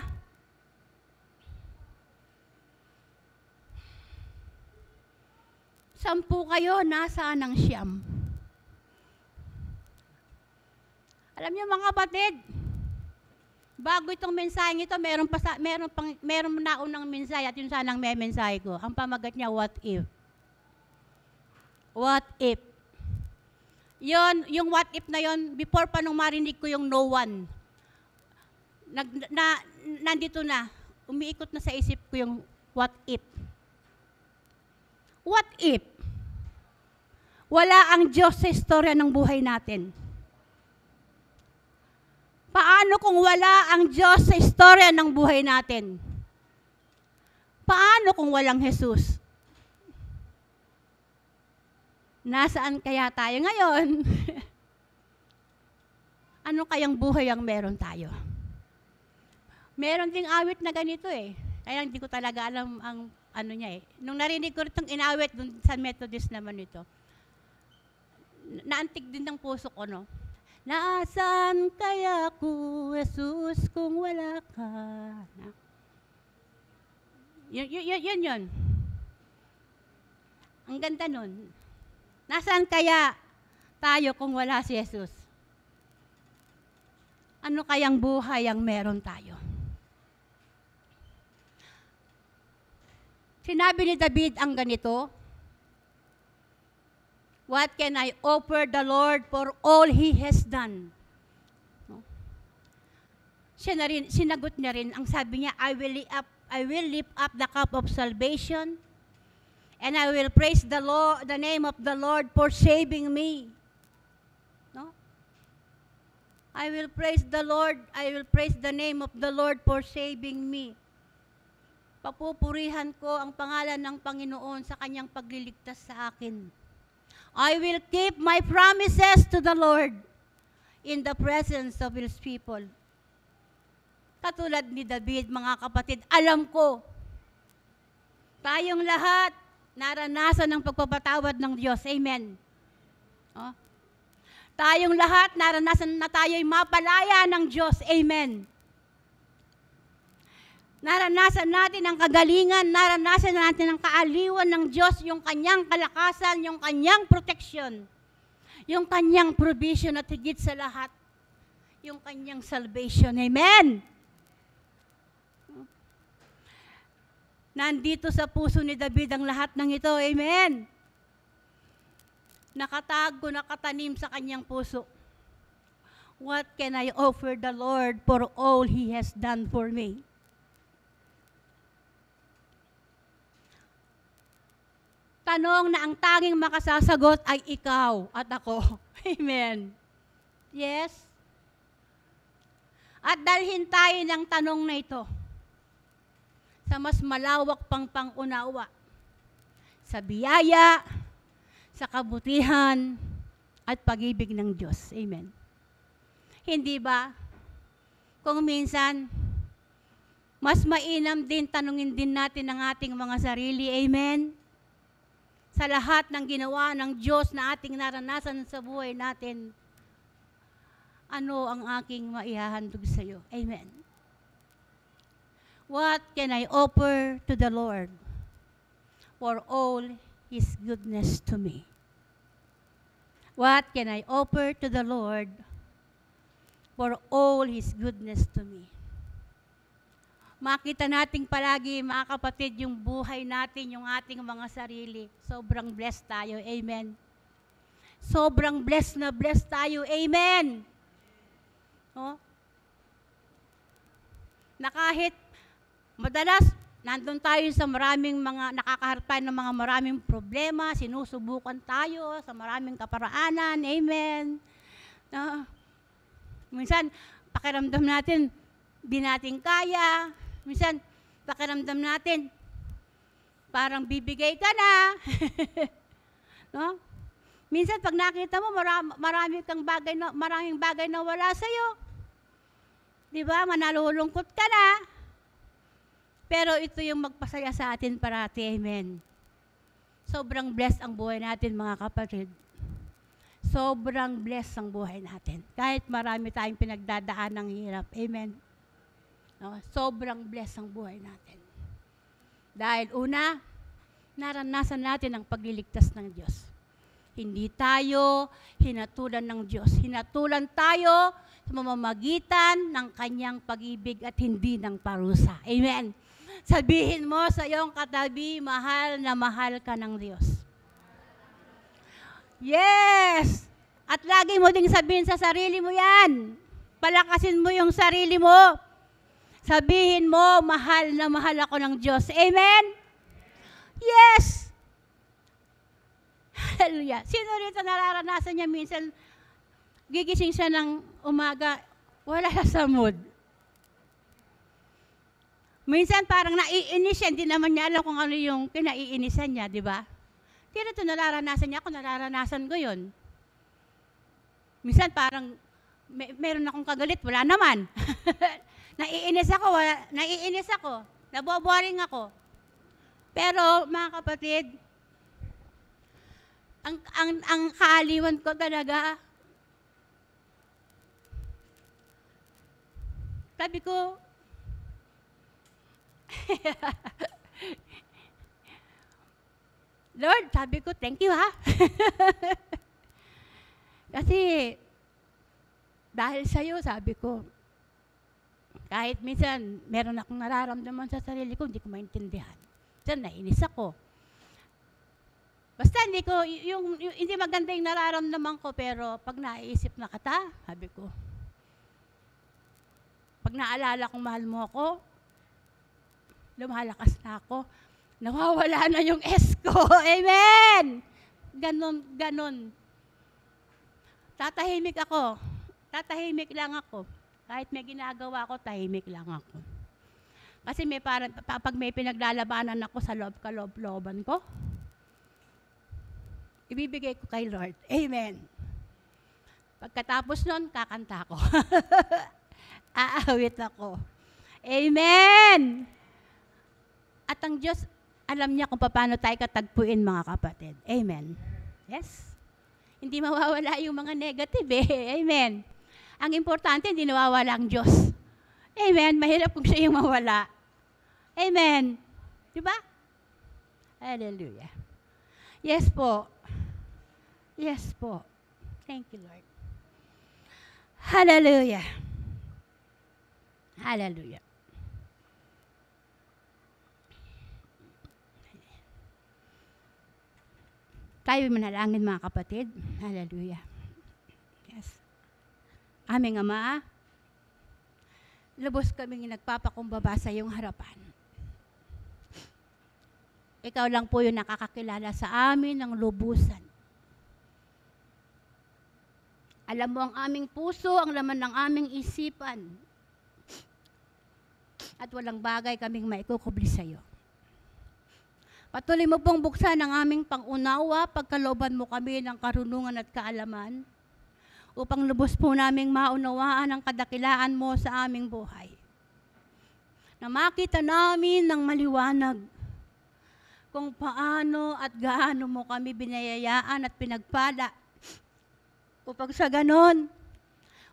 Sampu kayo, nasaan ang 9? Alam niyo mga kapatid, bago itong mensaheng ito, meron naunang mensahe at yun sanang may mensahe ko. Ang pamagat niya, what if? What if? Yung what if na yon, before pa nung marinig ko yung no one, nandito na, umiikot na sa isip ko yung what if. What if? Wala ang Diyos sa istorya ng buhay natin. Paano kung wala ang Diyos sa istorya ng buhay natin? Paano kung walang Jesus? Nasaan kaya tayo ngayon? Ano kayang buhay ang meron tayo? Meron ding awit na ganito eh. Kaya hindi ko talaga alam ang ano niya eh. Nung narinig ko itong inawit dun sa Methodist naman ito, naantig din ng puso ko, no? Nasaan kaya ako, Jesus, kung wala ka? Na? Yun. Ang ganda nun. Nasaan kaya tayo kung wala si Jesus? Ano kayang buhay ang meron tayo? Sinabi ni David ang ganito, what can I offer the Lord for all He has done? No? Sinagot niya rin, ang sabi niya, I will lift up the cup of salvation, and I will praise the name of the Lord for saving me. No? I will praise the Lord, I will praise the name of the Lord for saving me. Papupurihan ko ang pangalan ng Panginoon sa kanyang pagliligtas sa akin. I will keep my promises to the Lord in the presence of His people. Katulad ni David, mga kapatid, alam ko, tayong lahat naranasan ang pagpapatawad ng Diyos. Amen. Oh. Tayong lahat naranasan na tayo'y mapalaya ng Diyos. Amen. Naranasan natin ang kagalingan, naranasan natin ang kaaliwan ng Diyos, yung kanyang kalakasan, yung kanyang protection, yung kanyang provision at higit sa lahat, yung kanyang salvation. Amen! Nandito sa puso ni David ang lahat ng ito. Amen! Nakatago, nakatanim sa kanyang puso. What can I offer the Lord for all He has done for me? Tanong na ang tanging makasasagot ay ikaw at ako. Amen. Yes? At dalhin tayo ng tanong na ito sa mas malawak pang pangunawa, sa biyaya, sa kabutihan, at pag-ibig ng Diyos. Amen. Hindi ba? Kung minsan, mas mainam din tanungin din natin ang ating mga sarili. Amen. Sa lahat ng ginawa ng Diyos na ating naranasan sa buhay natin, ano ang aking maihahandog sa iyo? Amen. What can I offer to the Lord for all His goodness to me? What can I offer to the Lord for all His goodness to me? Makita natin palagi, mga kapatid, yung buhay natin, yung ating mga sarili. Sobrang blessed tayo. Amen. Sobrang blessed na blessed tayo. Amen. Oh? Na kahit madalas, nandun tayo sa maraming mga, nakakaharap tayo ng mga maraming problema, sinusubukan tayo sa maraming kaparaanan. Amen. Minsan, pakiramdam natin, di natin kaya. Minsan, pakiramdam natin, parang bibigay ka na. No? Minsan, pag nakita mo, maraming bagay na wala sa'yo. Di ba? Manalulungkot ka na. Pero ito yung magpasaya sa atin parati. Amen. Sobrang blessed ang buhay natin, mga kapatid. Sobrang blessed ang buhay natin. Kahit marami tayong pinagdadaan ng hirap. Amen. No, sobrang blessed ang buhay natin. Dahil una, naranasan natin ang pagliligtas ng Diyos. Hindi tayo hinatulan ng Diyos. Hinatulan tayo sa mamamagitan ng kanyang pag-ibig at hindi ng parusa. Amen. Sabihin mo sa iyong katabi, mahal na mahal ka ng Diyos. Yes! At lagi mo ding sabihin sa sarili mo yan. Palakasin mo yung sarili mo. Sabihin mo, mahal na mahal ako ng Diyos. Amen? Yes! Hallelujah. Sino rito nararanasan niya minsan, gigising siya ng umaga, wala sa mood. Minsan parang naiinis siya, hindi naman niya alam kung ano yung kinaiinisan niya, di ba? Hindi rito nararanasan niya, ako nararanasan ko yun. Minsan parang Meron akong kagalit, wala naman. Naiinis ako, naboboring ako. Pero mga kapatid, ang kaaliwan ko talaga, sabi ko, Lord, sabi ko, thank you ha. Kasi, dahil sa'yo, sabi ko, kahit minsan, meron akong nararamdaman sa sarili ko, hindi ko maintindihan. Minsan, nainis ako. Basta hindi maganda yung nararamdaman ko, pero pag naiisip na kata, sabi ko, pag naalala kong mahal mo ako, lumalakas na ako, nawawala na yung S ko. Amen! Ganon. Tatahimik ako. Tatahimik lang ako. Kahit may ginagawa ko, tahimik lang ako. Kasi pag may pinaglalabanan ako sa kaloob-looban ko, ibibigay ko kay Lord. Amen. Pagkatapos nun, kakanta ko. Aawit ako. Amen! At ang Diyos, alam niya kung paano tayo katagpuin, mga kapatid. Amen. Yes? Hindi mawawala yung mga negative eh. Amen. Ang importante, hindi nawawala ang Diyos. Amen. Mahirap kung siya yung mawala. Amen. Diba? Hallelujah. Yes po. Yes po. Thank you, Lord. Hallelujah. Hallelujah. Tayo manalangin, mga kapatid. Hallelujah. Yes. Aming Ama, lubos kaming nagpapakumbaba sa iyong harapan. Ikaw lang po yung nakakakilala sa amin ng lubusan. Alam mo ang aming puso, ang laman ng aming isipan. At walang bagay kaming maikukubli sa iyo. Patuloy mo pong buksan ang aming pangunawa, pagkalooban mo kami ng karunungan at kaalaman, upang lubos po naming maunawaan ang kadakilaan mo sa aming buhay. Na makita namin ng maliwanag kung paano at gaano mo kami binayayaan at pinagpala, upang sa ganon,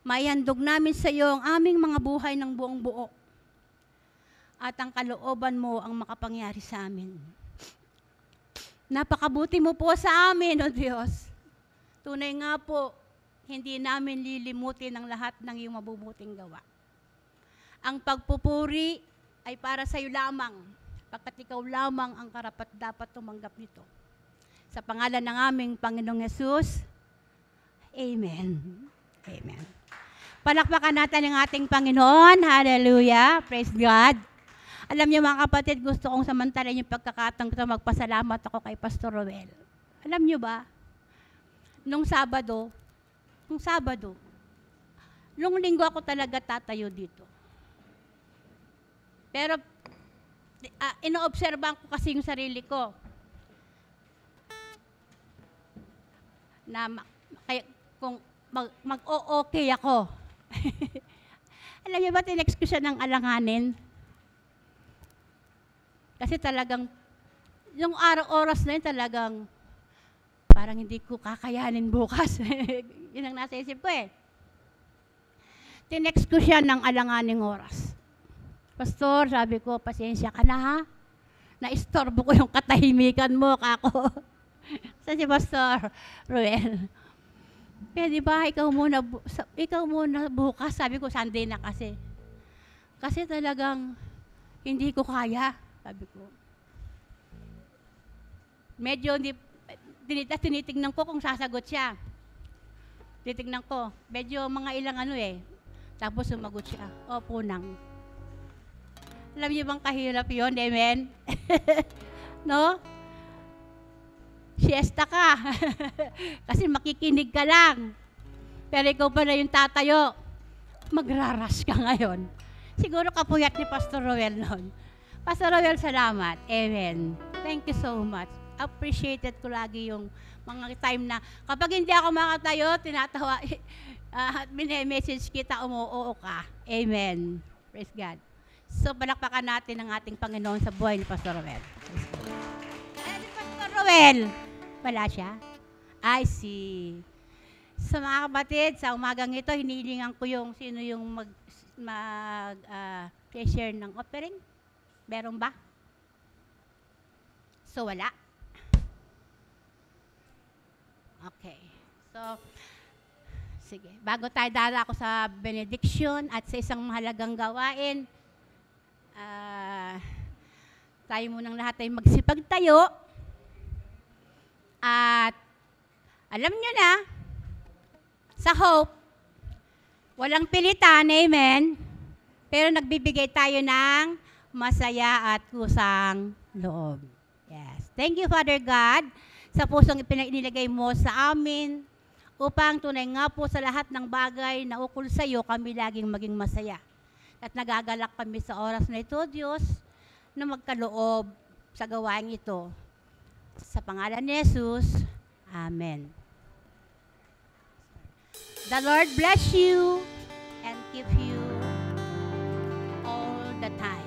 maihandog namin sa iyo ang aming mga buhay ng buong buo, at ang kalooban mo ang makapangyari sa amin. Napakabuti mo po sa amin, O Diyos. Tunay nga po, hindi namin lilimutin ang lahat ng iyong mabubuting gawa. Ang pagpupuri ay para sa iyo lamang, pagkat ikaw lamang ang karapat-dapat tumanggap nito. Sa pangalan ng aming Panginoong Yesus, Amen. Amen. Palakpakan natin ang ating Panginoon. Hallelujah. Praise God. Alam niyo mga kapatid, gusto kong samantalin yung pagkakataon ko magpasalamat ako kay Pastor Roel. Alam niyo ba, nung Sabado, nung Linggo ako talaga tatayo dito. Pero, inoobserbahan ko kasi yung sarili ko. Na kung mag-o-okay ako. Alam niyo ba, tinext ko siya ng alanganin? Kasi talagang, yung oras na yun talagang, parang hindi ko kakayanin bukas. Yun ang nasa isip ko eh. Tinext ko siya ng alanganing oras. Pastor, sabi ko, pasensya ka na ha? Na-istorbo ko yung katahimikan mo, kako. Sa si Pastor Ruel. Pwede ba, ikaw muna bukas. Sabi ko, Sunday na kasi. Kasi talagang, hindi ko kaya. Sabi ko. Medyo tinitignan ko kung sasagot siya. Titignan ko. Medyo mga ilang Tapos sumagot siya. Opo nang. Alam niyo bang kahirap yun? Amen? No? Siesta ka. Kasi makikinig ka lang. Pero ikaw pa na yung tatayo. Magraras ka ngayon. Siguro kapuyat ni Pastor Roel noon. Pastor Roel, salamat. Amen. Thank you so much. Appreciated ko lagi yung mga time na kapag hindi ako makatayo, At message kita, umuoo ka. Amen. Praise God. So, palakpakan natin ang ating Panginoon sa buhay ni Pastor Roel. Si Pastor Roel, wala siya? I see. Sa mga kapatid, sa umagang ito, hinilingan ko yung sino yung share ng offering. Meron ba? So, wala. Okay. So, sige. Bago tayo dadako sa benediction at sa isang mahalagang gawain, tayo munang lahat ay magsipagtayo. At alam nyo na, sa Hope, walang pilitan, amen? Pero nagbibigay tayo ng masaya at kusang loob. Yes. Thank you, Father God, sa pusong ipinilagay mo sa amin upang tunay nga po sa lahat ng bagay na ukol sa iyo, kami laging maging masaya. At nagagalak kami sa oras na ito, Diyos, na magkaloob sa gawain ito. Sa pangalan ni Jesus, Amen. The Lord bless you and keep you all the time.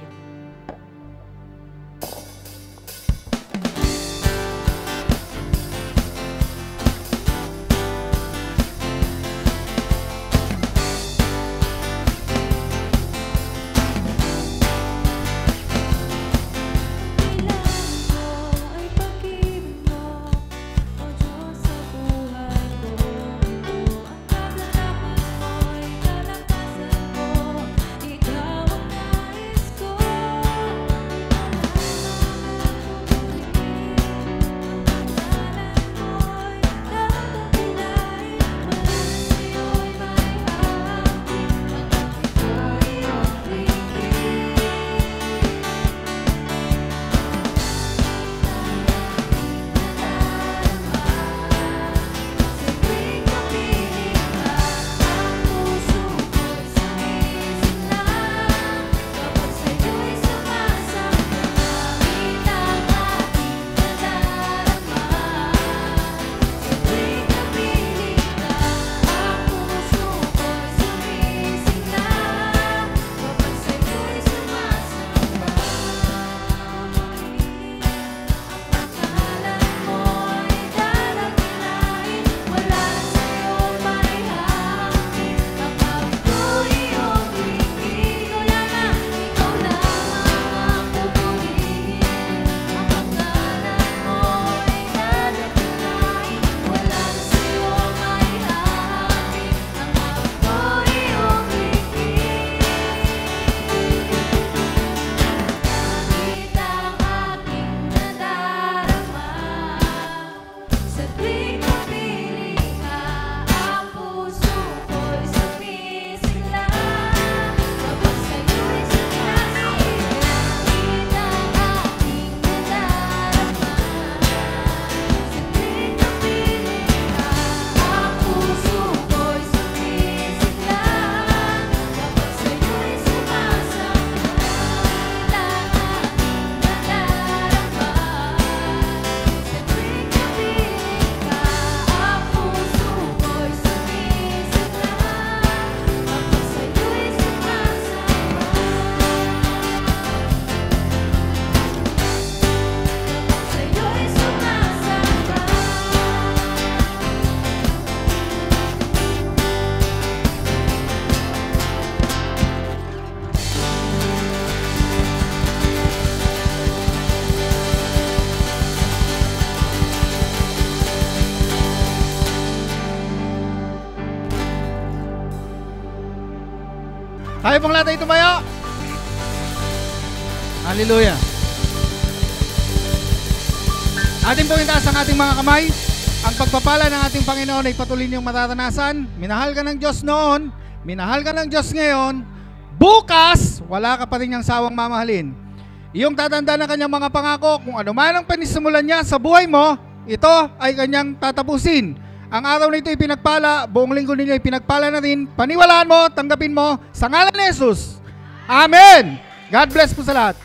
Tayo pong lahat ay tumayo. Hallelujah. Ating pong itaas ang ating mga kamay. Ang pagpapala ng ating Panginoon ay patuloy niyong matatanasan. Minahal ka ng Diyos noon, minahal ka ng Diyos ngayon. Bukas, wala ka pa rin niyang sawang mamahalin. Iyong tatanda ng kanyang mga pangako, kung ano man ang panisimulan niya sa buhay mo, ito ay kanyang tatapusin. Ang araw na ito ipinagpala, buong linggo ninyo ipinagpala na rin. Paniwalaan mo, tanggapin mo, sa ngalan ni Jesus. Amen! God bless po sa lahat.